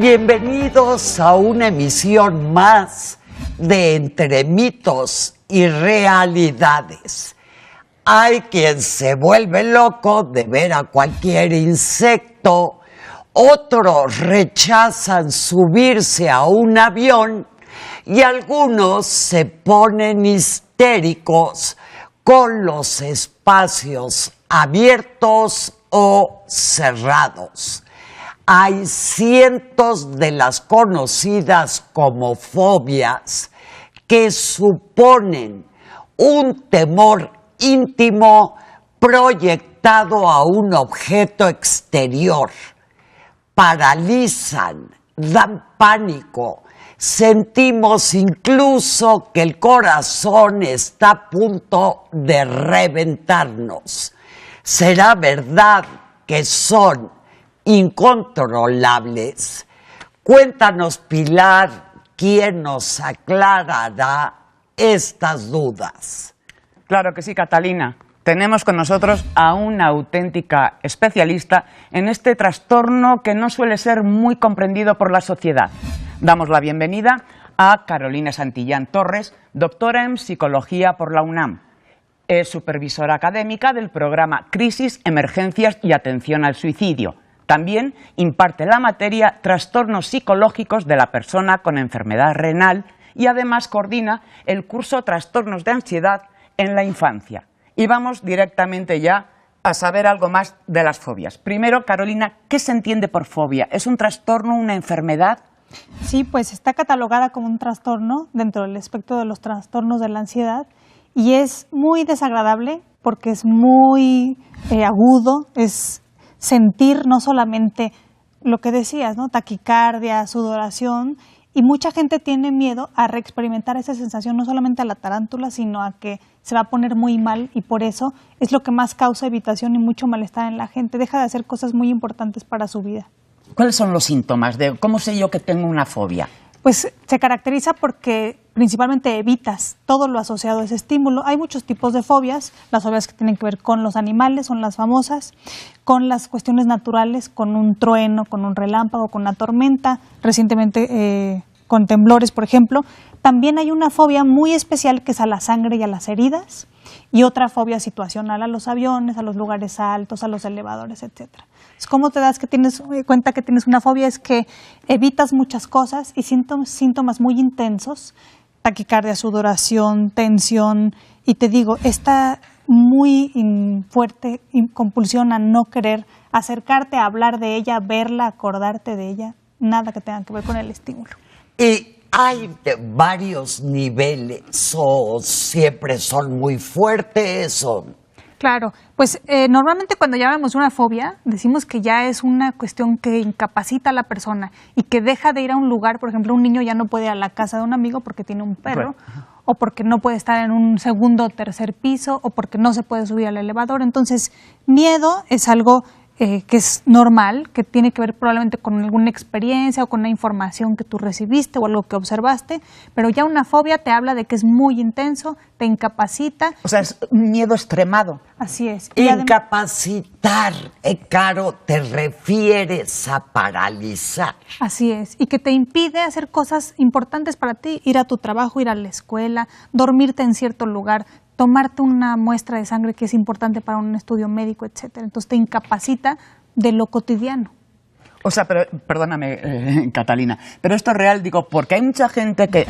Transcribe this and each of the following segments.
Bienvenidos a una emisión más de Entre Mitos y Realidades. Hay quien se vuelve loco de ver a cualquier insecto, otros rechazan subirse a un avión y algunos se ponen histéricos con los espacios abiertos o cerrados. Hay cientos de las conocidas como fobias que suponen un temor íntimo proyectado a un objeto exterior. Paralizan, dan pánico, sentimos incluso que el corazón está a punto de reventarnos. ¿Será verdad que son incontrolables? Cuéntanos, Pilar, ¿quién nos aclarará estas dudas? Claro que sí, Catalina. Tenemos con nosotros a una auténtica especialista en este trastorno que no suele ser muy comprendido por la sociedad. Damos la bienvenida a Carolina Santillán Torres, doctora en Psicología por la UNAM. Es supervisora académica del programa Crisis, Emergencias y Atención al Suicidio. También imparte la materia Trastornos psicológicos de la persona con enfermedad renal y además coordina el curso Trastornos de ansiedad en la infancia. Y vamos directamente ya a saber algo más de las fobias. Primero, Carolina, ¿qué se entiende por fobia? ¿Es un trastorno, una enfermedad? Sí, pues está catalogada como un trastorno dentro del espectro de los trastornos de la ansiedad y es muy desagradable porque es muy agudo, es sentir no solamente lo que decías, ¿no? Taquicardia, sudoración, y mucha gente tiene miedo a reexperimentar esa sensación, no solamente a la tarántula, sino a que se va a poner muy mal y por eso es lo que más causa evitación y mucho malestar en la gente. Deja de hacer cosas muy importantes para su vida. ¿Cuáles son los síntomas de cómo sé yo que tengo una fobia? Pues se caracteriza porque principalmente evitas todo lo asociado a ese estímulo. Hay muchos tipos de fobias. Las fobias que tienen que ver con los animales son las famosas, con las cuestiones naturales, con un trueno, con un relámpago, con una tormenta, recientemente con temblores, por ejemplo. También hay una fobia muy especial que es a la sangre y a las heridas, y otra fobia situacional a los aviones, a los lugares altos, a los elevadores, etcétera. ¿Cómo te das cuenta que tienes una fobia? Es que evitas muchas cosas y síntomas muy intensos, taquicardia, sudoración, tensión, y te digo, esta muy fuerte compulsión a no querer acercarte a hablar de ella, verla, acordarte de ella, nada que tenga que ver con el estímulo. ¿Y hay de varios niveles o siempre son muy fuertes o...? Claro, pues normalmente cuando llamamos una fobia decimos que ya es una cuestión que incapacita a la persona y que deja de ir a un lugar. Por ejemplo, un niño ya no puede ir a la casa de un amigo porque tiene un perro, o porque no puede estar en un segundo o tercer piso, o porque no se puede subir al elevador. Entonces, miedo es algo que es normal, que tiene que ver probablemente con alguna experiencia o con una información que tú recibiste o algo que observaste, pero ya una fobia te habla de que es muy intenso, te incapacita. O sea, es un miedo extremado. Así es. Incapacitar, Caro, te refieres a paralizar. Así es, y que te impide hacer cosas importantes para ti, ir a tu trabajo, ir a la escuela, dormirte en cierto lugar, tomarte una muestra de sangre que es importante para un estudio médico, etcétera. Entonces te incapacita de lo cotidiano. O sea, pero perdóname, Catalina, pero esto es real, digo, porque hay mucha gente que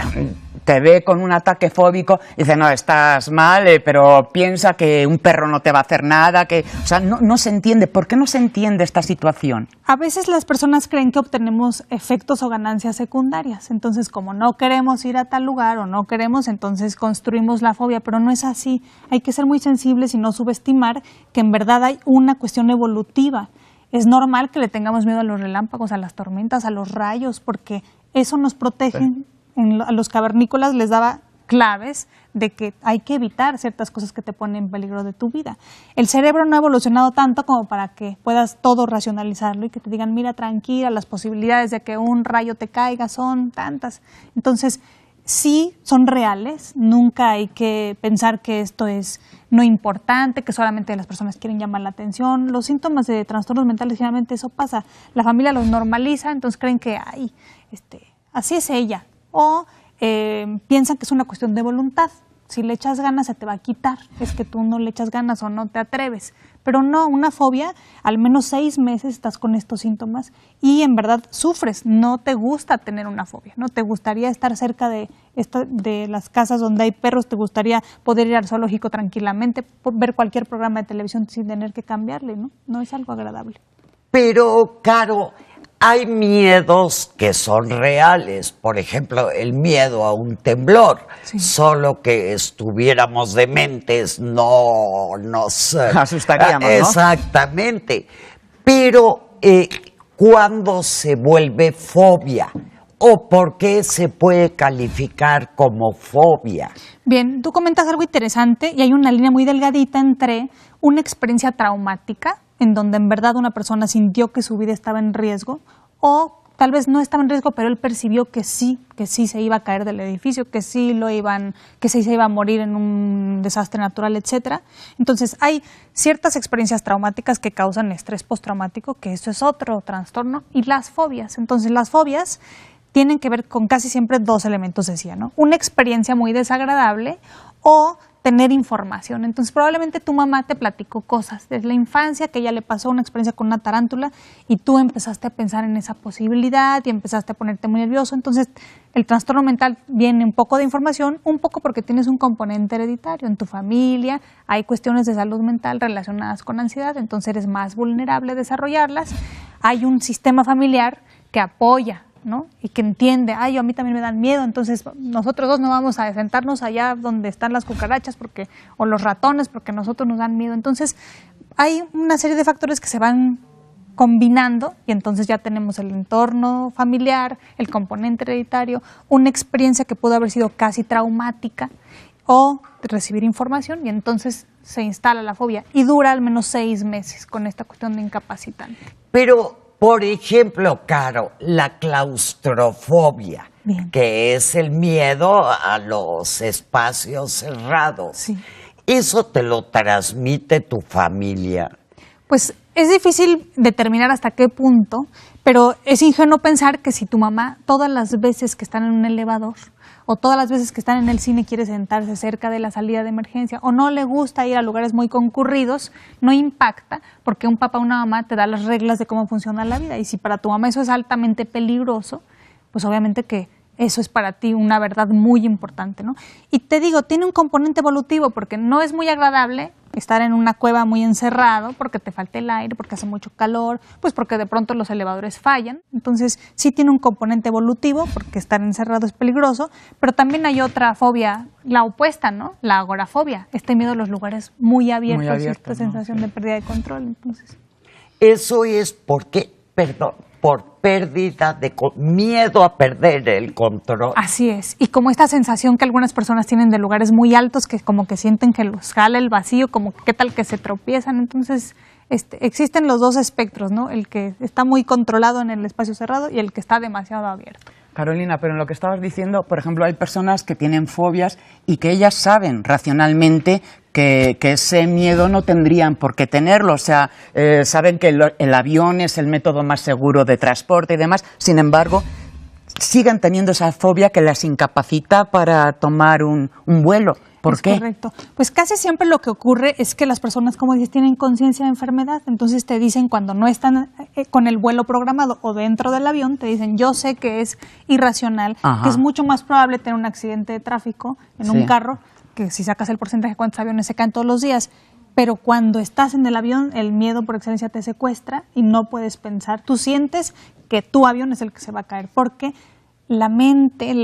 te ve con un ataque fóbico y dice, no, estás mal, pero piensa que un perro no te va a hacer nada, que, o sea, no se entiende. ¿Por qué no se entiende esta situación? A veces las personas creen que obtenemos efectos o ganancias secundarias. Entonces, como no queremos ir a tal lugar o no queremos, entonces construimos la fobia, pero no es así. Hay que ser muy sensibles y no subestimar que en verdad hay una cuestión evolutiva. Es normal que le tengamos miedo a los relámpagos, a las tormentas, a los rayos, porque eso nos protege. Sí. A los cavernícolas les daba claves de que hay que evitar ciertas cosas que te ponen en peligro de tu vida. El cerebro no ha evolucionado tanto como para que puedas todo racionalizarlo y que te digan, mira, tranquila, las posibilidades de que un rayo te caiga son tantas. Entonces, sí son reales, nunca hay que pensar que esto es no importante, que solamente las personas quieren llamar la atención. Los síntomas de trastornos mentales, generalmente eso pasa. La familia los normaliza, entonces creen que así es ella. O piensan que es una cuestión de voluntad. Si le echas ganas se te va a quitar, es que tú no le echas ganas o no te atreves. Pero no, una fobia, al menos 6 meses estás con estos síntomas y en verdad sufres, no te gusta tener una fobia, no te gustaría estar cerca de las casas donde hay perros, te gustaría poder ir al zoológico tranquilamente, ver cualquier programa de televisión sin tener que cambiarle, ¿no? No es algo agradable. Pero, Caro, hay miedos que son reales, por ejemplo, el miedo a un temblor, Sí. solo que estuviéramos dementes no nos asustaríamos, ¿no? Exactamente, pero ¿cuándo se vuelve fobia? ¿O por qué se puede calificar como fobia? Bien, tú comentas algo interesante y hay una línea muy delgadita entre una experiencia traumática, en donde en verdad una persona sintió que su vida estaba en riesgo, o tal vez no estaba en riesgo, pero él percibió que sí se iba a caer del edificio, que sí se iba a morir en un desastre natural, etcétera. Entonces, hay ciertas experiencias traumáticas que causan estrés postraumático, que eso es otro trastorno, y las fobias. Entonces, las fobias tienen que ver con casi siempre 2 elementos, decía, ¿no? Una experiencia muy desagradable o tener información. Entonces, probablemente tu mamá te platicó cosas desde la infancia, que ella le pasó una experiencia con una tarántula y tú empezaste a pensar en esa posibilidad y empezaste a ponerte muy nervioso. Entonces, el trastorno mental viene un poco de información, un poco porque tienes un componente hereditario. En tu familia hay cuestiones de salud mental relacionadas con ansiedad, entonces eres más vulnerable a desarrollarlas. Hay un sistema familiar que apoya, ¿no? Y que entiende, a mí también me dan miedo, entonces nosotros dos no vamos a sentarnos allá donde están las cucarachas o los ratones porque nosotros nos dan miedo. Entonces hay una serie de factores que se van combinando y entonces ya tenemos el entorno familiar, el componente hereditario, una experiencia que pudo haber sido casi traumática o recibir información y entonces se instala la fobia y dura al menos 6 meses con esta cuestión de incapacitante. Pero, por ejemplo, Caro, la claustrofobia, Bien. que es el miedo a los espacios cerrados. Sí. ¿Eso te lo transmite tu familia? Pues es difícil determinar hasta qué punto, pero es ingenuo pensar que si tu mamá todas las veces que están en un elevador o todas las veces que están en el cine quiere sentarse cerca de la salida de emergencia o no le gusta ir a lugares muy concurridos, no impacta porque un papá o una mamá te da las reglas de cómo funciona la vida y si para tu mamá eso es altamente peligroso, pues obviamente que eso es para ti una verdad muy importante, ¿no? Y te digo, tiene un componente evolutivo porque no es muy agradable estar en una cueva muy encerrado porque te falta el aire, porque hace mucho calor, pues porque de pronto los elevadores fallan. Entonces sí tiene un componente evolutivo porque estar encerrado es peligroso, pero también hay otra fobia, la opuesta, ¿no? La agorafobia, este miedo a los lugares muy abiertos, esta ¿no? sensación Sí. de pérdida de control. Entonces, Eso es porque, por pérdida de miedo a perder el control. así es. Y como esta sensación que algunas personas tienen de lugares muy altos, que como que sienten que los jala el vacío, como que qué tal que se tropiezan. Entonces, existen los 2 espectros, ¿no? El que está muy controlado en el espacio cerrado y el que está demasiado abierto. Carolina, pero en lo que estabas diciendo, por ejemplo, hay personas que tienen fobias y que ellas saben racionalmente que ese miedo no tendrían por qué tenerlo. O sea, saben que el avión es el método más seguro de transporte y demás. Sin embargo, siguen teniendo esa fobia que las incapacita para tomar un vuelo. ¿Por qué? Correcto. Pues casi siempre lo que ocurre es que las personas, como dices, tienen conciencia de enfermedad. Entonces te dicen cuando no están con el vuelo programado o dentro del avión, te dicen, yo sé que es irracional, Ajá. que es mucho más probable tener un accidente de tráfico en Sí. un carro, que si sacas el porcentaje de cuántos aviones se caen todos los días. Pero cuando estás en el avión, el miedo por excelencia te secuestra y no puedes pensar. Tú sientes que tu avión es el que se va a caer porque la mente,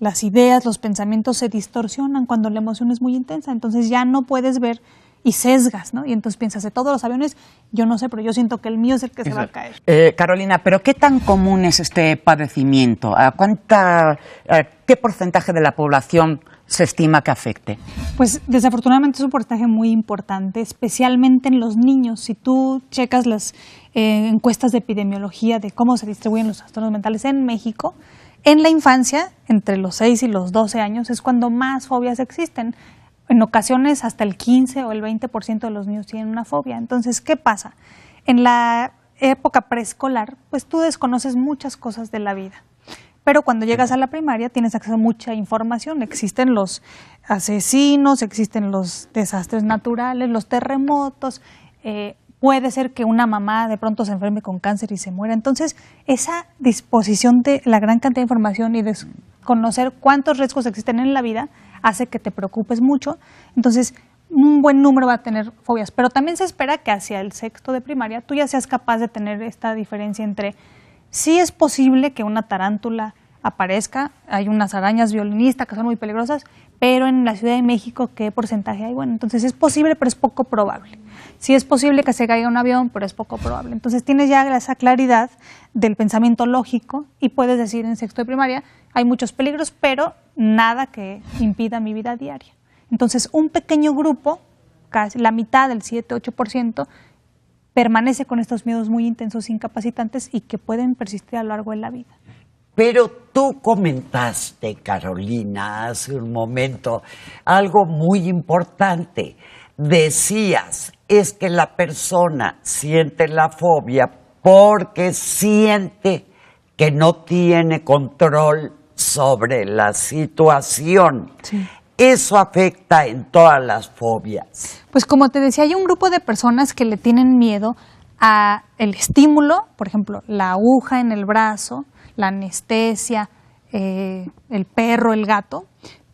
las ideas, los pensamientos se distorsionan cuando la emoción es muy intensa, entonces ya no puedes ver y sesgas, ¿no? Y entonces piensas, de todos los aviones, yo no sé, pero yo siento que el mío es el que se va a caer. Carolina, ¿pero qué tan común es este padecimiento? ¿Qué porcentaje de la población se estima que afecte? Pues desafortunadamente es un porcentaje muy importante, especialmente en los niños. Si tú checas las encuestas de epidemiología de cómo se distribuyen los trastornos mentales en México, En la infancia, entre los 6 y los 12 años, es cuando más fobias existen. En ocasiones hasta el 15 o el 20% de los niños tienen una fobia. Entonces, ¿qué pasa? En la época preescolar, pues tú desconoces muchas cosas de la vida. Pero cuando llegas a la primaria tienes acceso a mucha información. Existen los asesinos, existen los desastres naturales, los terremotos. Puede ser que una mamá de pronto se enferme con cáncer y se muera. Entonces, esa disposición de la gran cantidad de información y de conocer cuántos riesgos existen en la vida hace que te preocupes mucho. Entonces, un buen número va a tener fobias. Pero también se espera que hacia el sexto de primaria tú ya seas capaz de tener esta diferencia entre sí es posible que una tarántula aparezca, hay unas arañas violinistas que son muy peligrosas, pero en la Ciudad de México, ¿qué porcentaje hay? Bueno, entonces es posible, pero es poco probable. Sí es posible que se caiga un avión, pero es poco probable. Entonces tienes ya esa claridad del pensamiento lógico y puedes decir en sexto de primaria, hay muchos peligros, pero nada que impida mi vida diaria. Entonces un pequeño grupo, casi la mitad del 7-8%, permanece con estos miedos muy intensos, incapacitantes y que pueden persistir a lo largo de la vida. Pero tú comentaste, Carolina, hace un momento, algo muy importante. Decías, es que la persona siente la fobia porque siente que no tiene control sobre la situación. Sí. Eso afecta en todas las fobias. Pues como te decía, hay un grupo de personas que le tienen miedo a el estímulo, por ejemplo, la aguja en el brazo, la anestesia, el perro, el gato,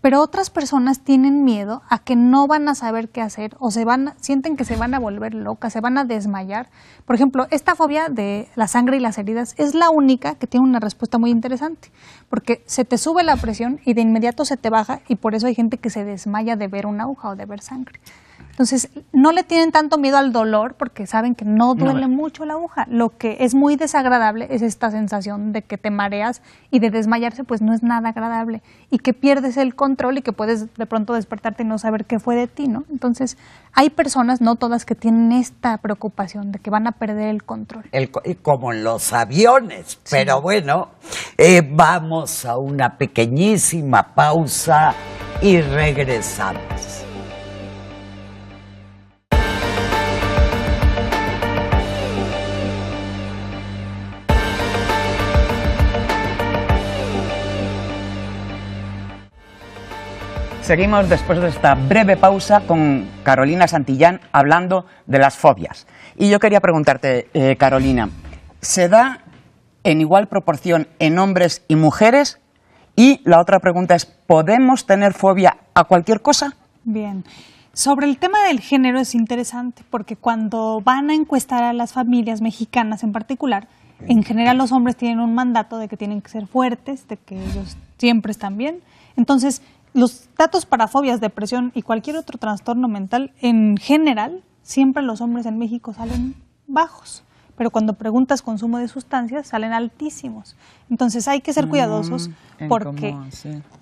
pero otras personas tienen miedo a que no van a saber qué hacer o sienten que se van a volver locas, se van a desmayar. Por ejemplo, esta fobia de la sangre y las heridas es la única que tiene una respuesta muy interesante, porque se te sube la presión y de inmediato se te baja y por eso hay gente que se desmaya de ver una aguja o de ver sangre. Entonces, no le tienen tanto miedo al dolor porque saben que no duele mucho la aguja. Lo que es muy desagradable es esta sensación de que te mareas y de desmayarse, pues no es nada agradable. Y que pierdes el control y que puedes de pronto despertarte y no saber qué fue de ti, ¿no? Entonces, hay personas, no todas, que tienen esta preocupación de que van a perder el control. Como en los aviones. Sí. Pero bueno, vamos a una pequeñísima pausa y regresamos. Seguimos después de esta breve pausa con Carolina Santillán hablando de las fobias. Y yo quería preguntarte, Carolina, ¿se da en igual proporción en hombres y mujeres? Y la otra pregunta es, ¿podemos tener fobia a cualquier cosa? Bien. Sobre el tema del género es interesante porque cuando van a encuestar a las familias mexicanas en particular, en general los hombres tienen un mandato de que tienen que ser fuertes, de que ellos siempre están bien. Entonces, los datos para fobias, depresión y cualquier otro trastorno mental, en general, siempre los hombres en México salen bajos. Pero cuando preguntas consumo de sustancias, salen altísimos. Entonces hay que ser cuidadosos porque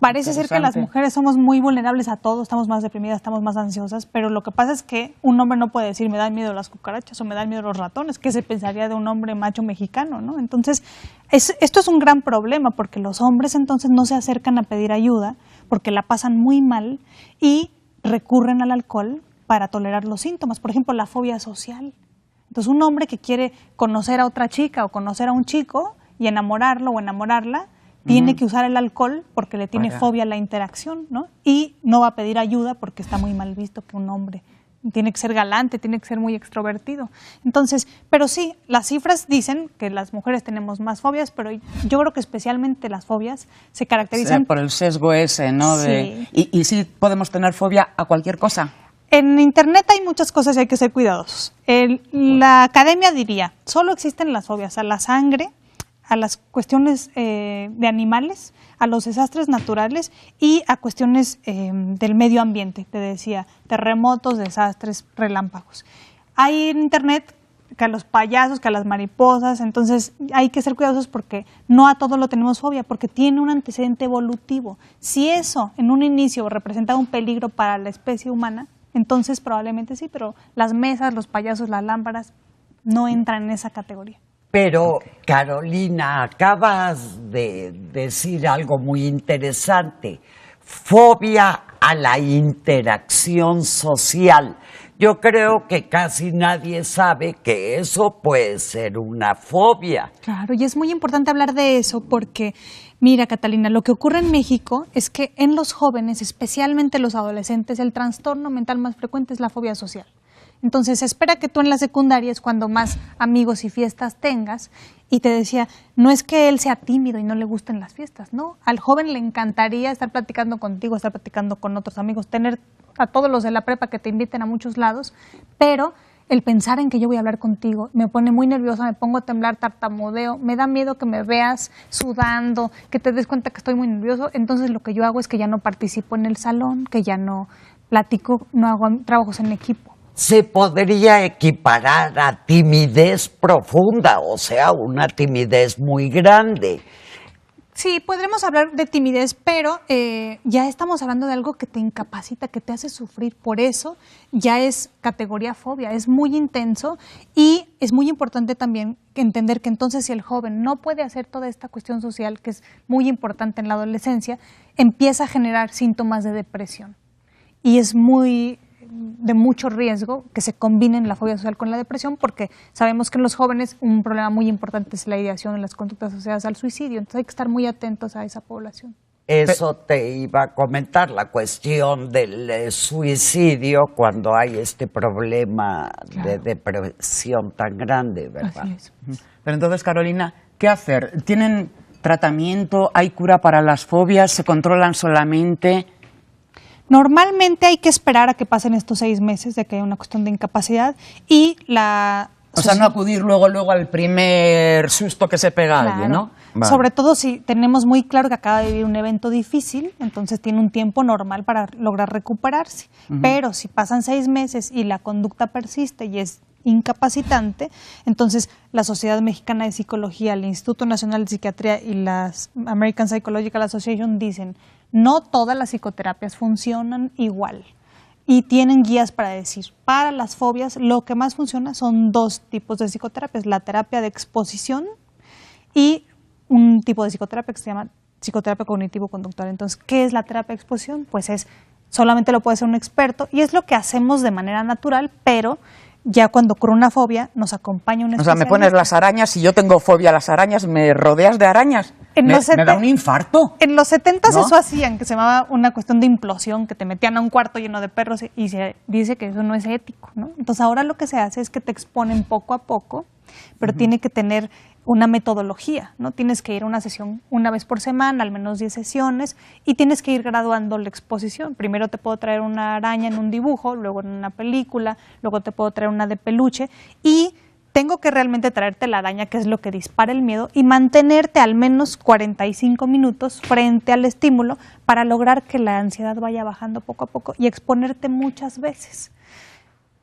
parece ser que las mujeres somos muy vulnerables a todo, estamos más deprimidas, estamos más ansiosas, pero lo que pasa es que un hombre no puede decir me dan miedo las cucarachas o me dan miedo los ratones, ¿qué se pensaría de un hombre macho mexicano, ¿no? Entonces, esto es un gran problema porque los hombres entonces no se acercan a pedir ayuda porque la pasan muy mal y recurren al alcohol para tolerar los síntomas. Por ejemplo, la fobia social. Entonces, un hombre que quiere conocer a otra chica o conocer a un chico y enamorarlo o enamorarla, tiene que usar el alcohol porque le tiene fobia a la interacción, ¿no? Y no va a pedir ayuda porque está muy mal visto que un hombre tiene que ser galante, tiene que ser muy extrovertido. Entonces, pero sí, las cifras dicen que las mujeres tenemos más fobias, pero yo creo que especialmente las fobias se caracterizan... Sí, por el sesgo ese, ¿no? Sí. ¿Y sí podemos tener fobia a cualquier cosa? En Internet hay muchas cosas y hay que ser cuidadosos. La academia diría, solo existen las fobias a la sangre, a las cuestiones de animales, a los desastres naturales y a cuestiones del medio ambiente, te decía, terremotos, desastres, relámpagos. Hay en Internet que a los payasos, que a las mariposas, entonces hay que ser cuidadosos porque no a todo lo tenemos fobia, porque tiene un antecedente evolutivo. Si eso en un inicio representaba un peligro para la especie humana, entonces probablemente sí, pero las mesas, los payasos, las lámparas no entran en esa categoría. Pero, Carolina, acabas de decir algo muy interesante. Fobia a la interacción social. Yo creo que casi nadie sabe que eso puede ser una fobia. Claro, y es muy importante hablar de eso porque, mira, Catalina, lo que ocurre en México es que en los jóvenes, especialmente los adolescentes, el trastorno mental más frecuente es la fobia social. Entonces, se espera que tú en la secundaria es cuando más amigos y fiestas tengas. Y te decía, no es que él sea tímido y no le gusten las fiestas, ¿no? Al joven le encantaría estar platicando contigo, estar platicando con otros amigos, tener a todos los de la prepa que te inviten a muchos lados, pero el pensar en que yo voy a hablar contigo me pone muy nerviosa, me pongo a temblar, tartamudeo, me da miedo que me veas sudando, que te des cuenta que estoy muy nervioso. Entonces, lo que yo hago es que ya no participo en el salón, que ya no platico, no hago trabajos en equipo. Se podría equiparar a timidez profunda, o sea, una timidez muy grande. Sí, podremos hablar de timidez, pero ya estamos hablando de algo que te incapacita, que te hace sufrir. Por eso ya es categoría fobia, es muy intenso y es muy importante también entender que entonces si el joven no puede hacer toda esta cuestión social, que es muy importante en la adolescencia, empieza a generar síntomas de depresión. Y es de mucho riesgo que se combinen la fobia social con la depresión, porque sabemos que en los jóvenes un problema muy importante es la ideación de las conductas asociadas al suicidio. Entonces hay que estar muy atentos a esa población. Eso te iba a comentar, la cuestión del suicidio cuando hay este problema de depresión tan grande, ¿verdad? Así es. Pero entonces, Carolina, ¿qué hacer? ¿Tienen tratamiento? ¿Hay cura para las fobias? ¿Se controlan solamente? Normalmente hay que esperar a que pasen estos 6 meses de que haya una cuestión de incapacidad y O sea, no acudir luego al primer susto que se pega a alguien, ¿no? Vale. Sobre todo si tenemos muy claro que acaba de vivir un evento difícil, entonces tiene un tiempo normal para lograr recuperarse. Pero si pasan 6 meses y la conducta persiste y es incapacitante, entonces la Sociedad Mexicana de Psicología, el Instituto Nacional de Psiquiatría y la American Psychological Association dicen, no todas las psicoterapias funcionan igual. Y tienen guías para decir, para las fobias lo que más funciona son 2 tipos de psicoterapias, la terapia de exposición y un tipo de psicoterapia que se llama psicoterapia cognitivo-conductual. Entonces, ¿qué es la terapia de exposición? Pues solamente lo puede hacer un experto y es lo que hacemos de manera natural, pero ya cuando ocurre una fobia nos acompaña un especialista. O sea, me pones las arañas, si yo tengo fobia a las arañas, ¿me rodeas de arañas? ¿Me da un infarto? En los 70s ¿no? Eso hacían, que se llamaba una cuestión de implosión, que te metían a un cuarto lleno de perros y se dice que eso no es ético, ¿no? Entonces ahora lo que se hace es que te exponen poco a poco, pero tiene que tener una metodología, ¿no? Tienes que ir a una sesión una vez por semana, al menos 10 sesiones, y tienes que ir graduando la exposición. Primero te puedo traer una araña en un dibujo, luego en una película, luego te puedo traer una de peluche, y tengo que realmente traerte la araña, que es lo que dispara el miedo, y mantenerte al menos 45 minutos frente al estímulo para lograr que la ansiedad vaya bajando poco a poco y exponerte muchas veces.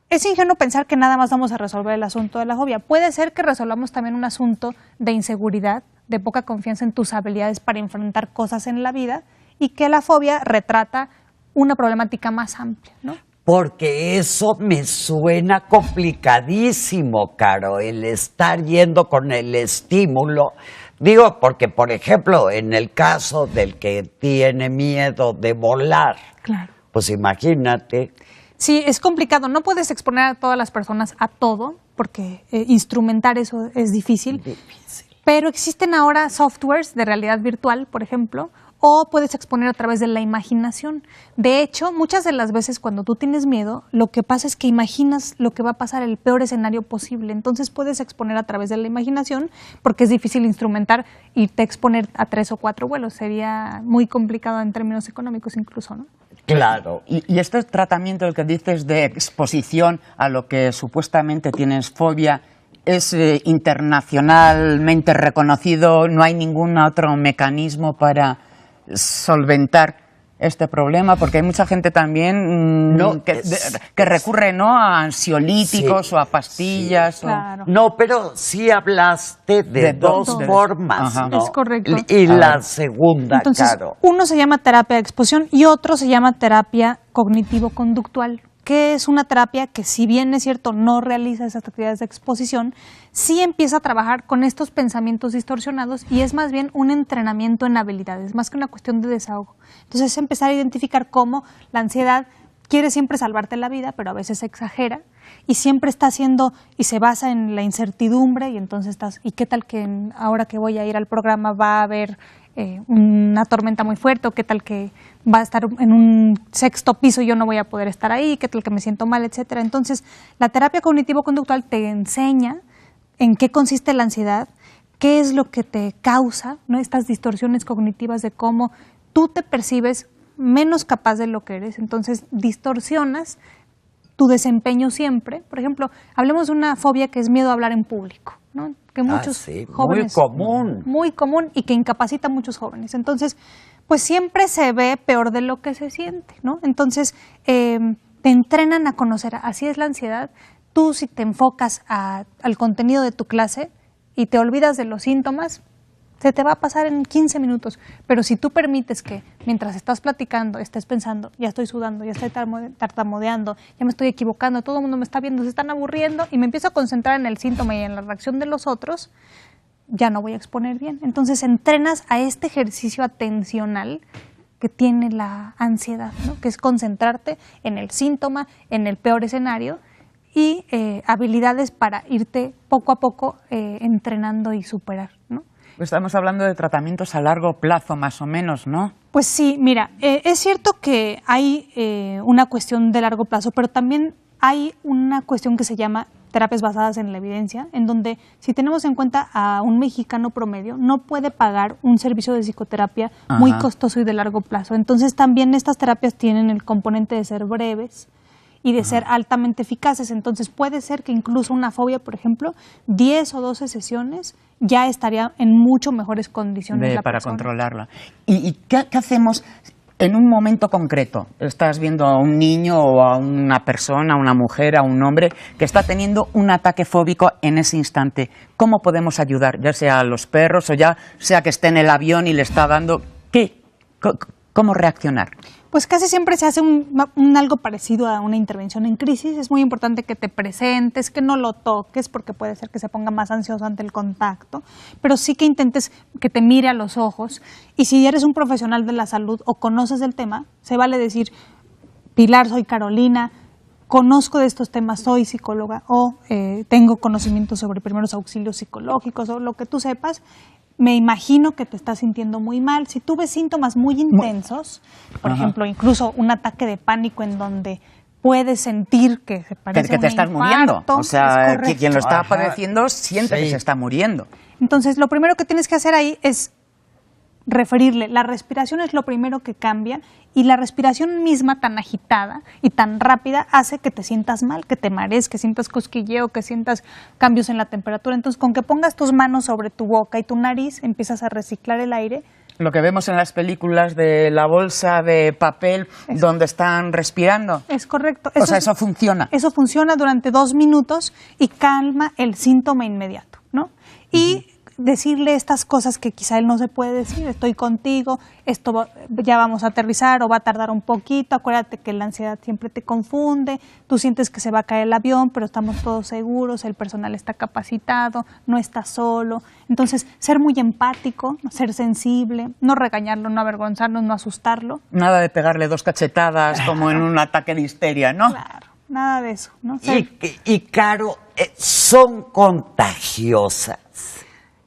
Es ingenuo pensar que nada más vamos a resolver el asunto de la fobia. Puede ser que resolvamos también un asunto de inseguridad, de poca confianza en tus habilidades para enfrentar cosas en la vida y que la fobia retrata una problemática más amplia, ¿no? Porque eso me suena complicadísimo, Caro, el estar yendo con el estímulo. Digo, porque, por ejemplo, en el caso del que tiene miedo de volar, Claro. pues imagínate. Sí, es complicado. No puedes exponer a todas las personas a todo, porque instrumentar eso es difícil. Pero existen ahora softwares de realidad virtual, por ejemplo, o puedes exponer a través de la imaginación. De hecho, muchas de las veces cuando tú tienes miedo, lo que pasa es que imaginas lo que va a pasar, el peor escenario posible. Entonces puedes exponer a través de la imaginación, porque es difícil instrumentar y te exponer a 3 o 4 vuelos. Sería muy complicado en términos económicos incluso, ¿no? Claro. Y este tratamiento, el que dices de exposición a lo que supuestamente tienes fobia, ¿es internacionalmente reconocido? ¿No hay ningún otro mecanismo para solventar este problema? Porque hay mucha gente también que recurre, ¿no?, a ansiolíticos, sí, o a pastillas. sí. Claro. No, pero sí hablaste de dos formas, Ajá. ¿no? Es correcto. Y la segunda, Entonces, Caro. uno se llama terapia de exposición y otro se llama terapia cognitivo-conductual, qué es una terapia que, si bien es cierto, no realiza esas actividades de exposición, sí empieza a trabajar con estos pensamientos distorsionados y es más bien un entrenamiento en habilidades, más que una cuestión de desahogo. Entonces es empezar a identificar cómo la ansiedad quiere siempre salvarte la vida, pero a veces exagera y siempre está haciendo y se basa en la incertidumbre y entonces ¿y qué tal que ahora que voy a ir al programa va a haber una tormenta muy fuerte, o qué tal que va a estar en un 6º piso y yo no voy a poder estar ahí, qué tal que me siento mal, etcétera? Entonces, la terapia cognitivo-conductual te enseña en qué consiste la ansiedad, qué es lo que te causa, ¿no?, estas distorsiones cognitivas de cómo tú te percibes menos capaz de lo que eres, entonces distorsionas tu desempeño siempre. Por ejemplo, hablemos de una fobia que es miedo a hablar en público, ¿no?, que muchos sí, jóvenes, muy común y que incapacita a muchos jóvenes. Entonces, pues siempre se ve peor de lo que se siente, ¿no? Entonces, te entrenan a conocer, así es la ansiedad. Tú, si te enfocas al contenido de tu clase y te olvidas de los síntomas, se te va a pasar en 15 minutos. Pero si tú permites que mientras estás platicando estés pensando, ya estoy sudando, ya estoy tartamudeando, ya me estoy equivocando, todo el mundo me está viendo, se están aburriendo, y me empiezo a concentrar en el síntoma y en la reacción de los otros, ya no voy a exponer bien. Entonces entrenas a este ejercicio atencional que tiene la ansiedad, ¿no?, que es concentrarte en el síntoma, en el peor escenario, y habilidades para irte poco a poco entrenando y superar, ¿no? Estamos hablando de tratamientos a largo plazo, más o menos, ¿no? Pues sí, mira, es cierto que hay una cuestión de largo plazo, pero también hay una cuestión que se llama terapias basadas en la evidencia, en donde, si tenemos en cuenta a un mexicano promedio, no puede pagar un servicio de psicoterapia muy costoso y de largo plazo. Entonces también estas terapias tienen el componente de ser breves y de ser altamente eficaces. Entonces puede ser que incluso una fobia, por ejemplo, 10 o 12 sesiones ya estaría en mucho mejores condiciones la para persona. controlarla. ¿Y qué hacemos en un momento concreto? Estás viendo a un niño o a una persona, a una mujer, a un hombre que está teniendo un ataque fóbico en ese instante. ¿Cómo podemos ayudar? Ya sea a los perros o ya sea que esté en el avión y le está dando... ¿Qué? ¿Cómo reaccionar? Pues casi siempre se hace un algo parecido a una intervención en crisis. Es muy importante que te presentes, que no lo toques, porque puede ser que se ponga más ansioso ante el contacto, pero sí que intentes que te mire a los ojos. Y si eres un profesional de la salud o conoces del tema, se vale decir: Pilar, soy Carolina, conozco de estos temas, soy psicóloga, o tengo conocimiento sobre primeros auxilios psicológicos, o lo que tú sepas. Me imagino que te estás sintiendo muy mal. Si tú ves síntomas muy intensos, por ejemplo, incluso un ataque de pánico en donde puedes sentir que se parece que te un estás infarto, muriendo. O sea, es quien lo está padeciendo siente que se está muriendo. Entonces, lo primero que tienes que hacer ahí es referirle. La respiración es lo primero que cambia, y la respiración misma, tan agitada y tan rápida, hace que te sientas mal, que te marees, que sientas cosquilleo, que sientas cambios en la temperatura. Entonces, con que pongas tus manos sobre tu boca y tu nariz, empiezas a reciclar el aire. Lo que vemos en las películas de la bolsa de papel donde están respirando. Es correcto. O sea, eso funciona. Eso funciona durante 2 minutos y calma el síntoma inmediato, ¿no? Y decirle estas cosas que quizá él no se puede decir: estoy contigo, esto ya vamos a aterrizar o va a tardar un poquito, acuérdate que la ansiedad siempre te confunde, tú sientes que se va a caer el avión, pero estamos todos seguros, el personal está capacitado, no estás solo. Entonces, ser muy empático, ser sensible, no regañarlo, no avergonzarnos, no asustarlo. Nada de pegarle 2 cachetadas como en un ataque de histeria, ¿no? Claro, nada de eso, ¿no? Y Caro, son contagiosas.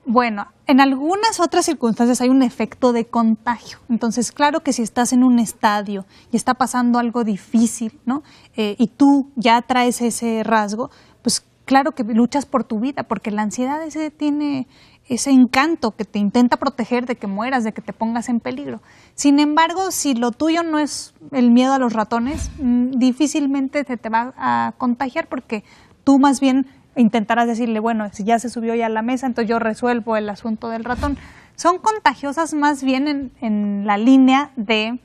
Bueno, en algunas otras circunstancias hay un efecto de contagio. Entonces, claro que si estás en un estadio y está pasando algo difícil, ¿no?, y tú ya traes ese rasgo, pues claro que luchas por tu vida, porque la ansiedad tiene ese encanto que te intenta proteger de que mueras, de que te pongas en peligro. Sin embargo, si lo tuyo no es el miedo a los ratones, difícilmente se te va a contagiar, porque tú más bien intentarás decirle: bueno, si ya se subió ya a la mesa, entonces yo resuelvo el asunto del ratón. Son contagiosas más bien en la línea de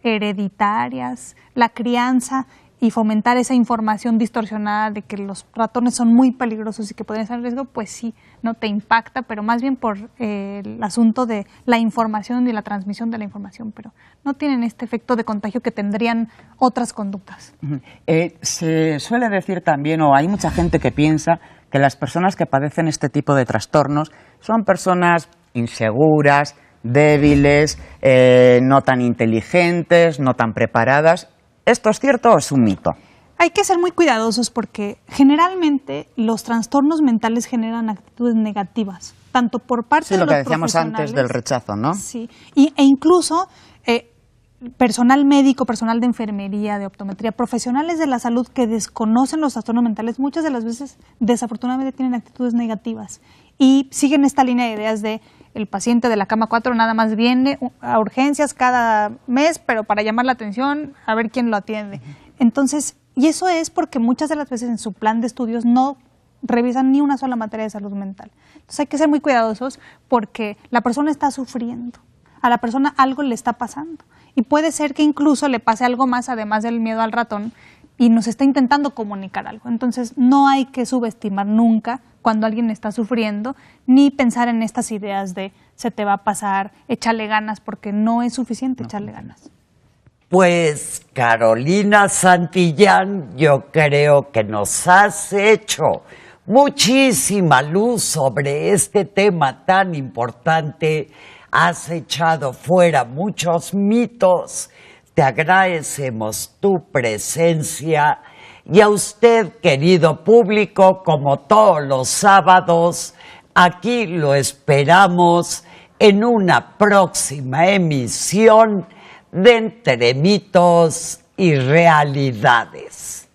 hereditarias, la crianza y fomentar esa información distorsionada de que los ratones son muy peligrosos y que podrían estar en riesgo, pues sí, no te impacta, pero más bien por el asunto de la información y la transmisión de la información, pero no tienen este efecto de contagio que tendrían otras conductas. Se suele decir también, o hay mucha gente que piensa que las personas que padecen este tipo de trastornos son personas inseguras, débiles, no tan inteligentes, no tan preparadas. ¿Esto es cierto o es un mito? Hay que ser muy cuidadosos porque generalmente los trastornos mentales generan actitudes negativas, tanto por parte de los profesionales. Sí, lo que decíamos antes del rechazo, ¿no? Sí, e incluso personal médico, personal de enfermería, de optometría, profesionales de la salud que desconocen los trastornos mentales, muchas de las veces desafortunadamente tienen actitudes negativas y siguen esta línea de ideas de el paciente de la cama 4 nada más viene a urgencias cada mes, pero para llamar la atención, a ver quién lo atiende. Entonces, y eso es porque muchas de las veces en su plan de estudios no revisan ni una sola materia de salud mental. Entonces hay que ser muy cuidadosos porque la persona está sufriendo, a la persona algo le está pasando y puede ser que incluso le pase algo más además del miedo al ratón y nos está intentando comunicar algo. Entonces no hay que subestimar nunca cuando alguien está sufriendo, ni pensar en estas ideas de se te va a pasar, échale ganas, porque no es suficiente echarle ganas. Pues Carolina Santillán, yo creo que nos has hecho muchísima luz sobre este tema tan importante, has echado fuera muchos mitos, te agradecemos tu presencia. Y a usted, querido público, como todos los sábados, aquí lo esperamos en una próxima emisión de Entre Mitos y Realidades.